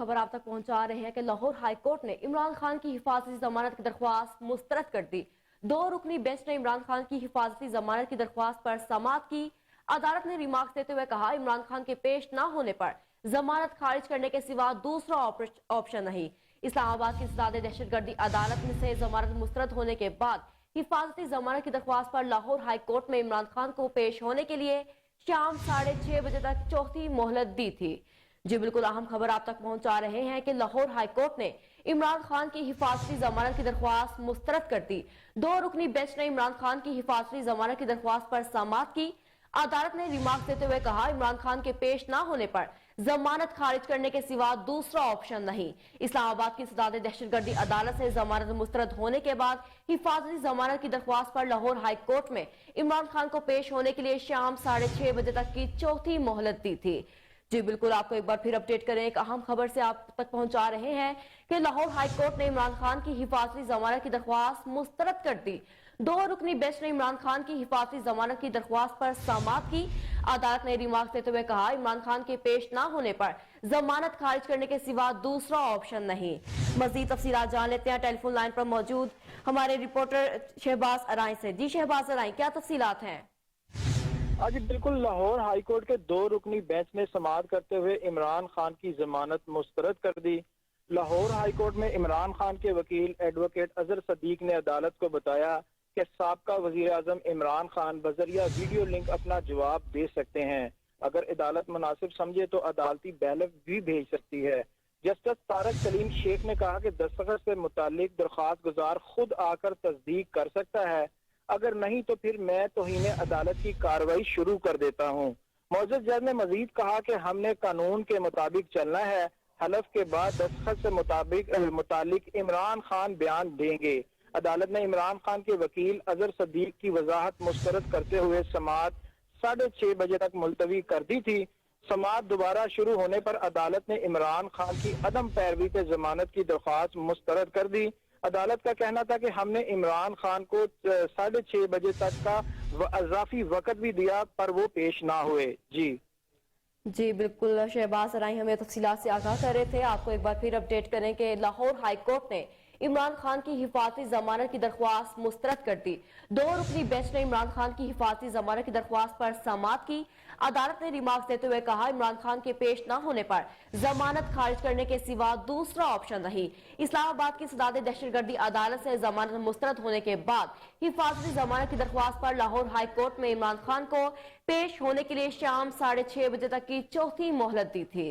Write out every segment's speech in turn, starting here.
खबर आप तक पहुंचा रहे हैं कि लाहौर हाई कोर्ट ने इमरान खान की हिफाजती जमानत की दरख्वास्त मुस्तरद कर दी। 2 रुकनी बेंच ने इमरान खान की हिफाजती जमानत की दरख्वास्त पर समाअत की। अदालत ने रिमार्क्स देते हुए कहा, इमरान खान के पेश न होने पर जमानत खारिज करने के सिवा दूसरा ऑप्शन नहीं। इस्लामाबाद की सदाद दहशतगर्दी अदालत में से जमानत मुस्तरद होने के बाद हिफाजती जमानत की दरख्वास्त पर लाहौर हाई कोर्ट में इमरान खान को पेश होने के लिए शाम 6:30 बजे तक चौथी मोहलत दी थी। जी बिल्कुल, अहम खबर आप तक पहुंचा रहे हैं कि लाहौर हाई कोर्ट ने इमरान खान की हिफाजती जमानत की दरख्वास्त मुस्तरद कर दी। 2 रुकनी बेंच ने इमरान खान की हिफाजती जमानत की दरख्वास्त पर समाअत की। अदालत ने रिमार्क्स देते हुए कहा, इमरान खान के पेश न होने पर जमानत खारिज करने के सिवा दूसरा ऑप्शन नहीं। इस्लामाबाद की सदाद दहशतगर्दी अदालत से जमानत मुस्तरद होने के बाद हिफाजती जमानत की दरख्वास्त पर लाहौर हाई कोर्ट में इमरान खान को पेश होने के लिए शाम 6:30 बजे तक की चौथी मोहलत दी थी। जी बिल्कुल, आपको एक बार फिर अपडेट करें। एक अहम खबर से आप तक पहुंचा रहे हैं कि लाहौर हाई कोर्ट ने इमरान खान की हिफाजती जमानत की दरख्वास्त मुस्तरद कर दी। 2 रुकनी बेंच ने इमरान खान की हिफाजती जमानत की दरख्वास्त पर समाअत की। अदालत ने रिमार्क्स देते हुए कहा, इमरान खान के पेश न होने पर जमानत खारिज करने के सिवा दूसरा ऑप्शन नहीं। मजीद तफसीलात जान लेते हैं टेलीफोन लाइन पर मौजूद हमारे रिपोर्टर शहबाज अराई से। जी शहबाज अराई, क्या तफसीलात हैं? आज बिल्कुल लाहौर हाईकोर्ट के 2 रुकनी बेंच ने समाअत करते हुए इमरान खान की जमानत मुस्तरद कर दी। लाहौर हाईकोर्ट में इमरान खान के वकील एडवोकेट अजहर सदीक ने अदालत को बताया कि साबका वजीर आजम इमरान खान बजरिया वीडियो लिंक अपना जवाब दे सकते हैं। अगर अदालत मुनासिब समझे तो अदालती बैलक भी भेज सकती है। जस्टिस तारक सलीम शेख ने कहा कि दस्तखत से मुतालिक दरख्वास्त गुजार खुद आकर तस्दीक कर सकता है, अगर नहीं तो फिर मैं तौहीन अदालत की कार्रवाई शुरू कर देता हूँ। मौजूद जज ने मजीद कहा कि हमने कानून के मुताबिक चलना है। हलफ के बाद दस्तखत से मुतालिक इमरान खान बयान देंगे। अदालत ने इमरान खान के वकील अजहर सदीक की वजाहत मुस्तरद करते हुए समाअत 6:30 बजे तक मुलतवी कर दी थी। समाअत दोबारा शुरू होने पर अदालत ने इमरान खान की अदम पैरवी पे जमानत की दरख्वास्त मुस्तरद कर दी। अदालत का कहना था कि हमने इमरान खान को 6:30 बजे तक का अजाफी वक्त भी दिया पर वो पेश ना हुए। जी बिल्कुल, शहबाज अराई हमें तफसीलात से आगाह कर रहे थे। आपको एक बार फिर अपडेट करें कि लाहौर हाई कोर्ट ने इमरान खान की हिफाजती जमानत की दरख्वास्त मुस्तरद कर दी। 2 रुकनी बेंच ने इमरान खान की हिफाजती जमानत की दरख्वास्त पर समाअत की। अदालत ने रिमार्क्स देते हुए कहा, इमरान खान के पेश न होने पर जमानत खारिज करने के सिवा दूसरा ऑप्शन नहीं। इस्लामाबाद की सदाद दहशतगर्दी अदालत से जमानत मुस्तरद होने के बाद हिफाजती जमानत की दरख्वास्त पर लाहौर हाई कोर्ट में इमरान खान को पेश होने के लिए शाम 6:30 बजे तक की चौथी मोहलत दी थी।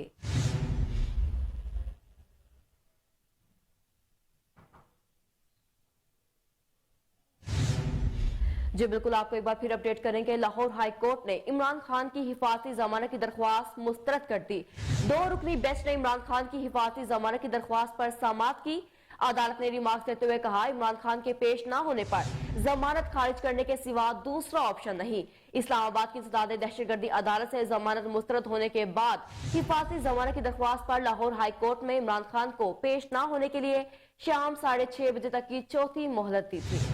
जी बिल्कुल, आपको एक बार फिर अपडेट करेंगे। लाहौर हाई कोर्ट ने इमरान खान की हिफाजती जमानत की दरख्वास्त मुस्तरद कर दी। 2 रुकनी बेंच ने इमरान खान की हिफाजती जमानत की दरख्वास्त पर समाअत की। अदालत ने रिमार्क्स देते हुए कहा, इमरान खान के पेश न होने पर जमानत खारिज करने के सिवा दूसरा ऑप्शन नहीं। इस्लामाबाद की सदाद दहशतगर्दी अदालत से जमानत मुस्तरद होने के बाद हिफाजती जमानत की दरख्वास्त पर लाहौर हाई कोर्ट में इमरान खान को पेश न होने के लिए शाम 6:30 बजे तक की चौथी मोहलत दी थी।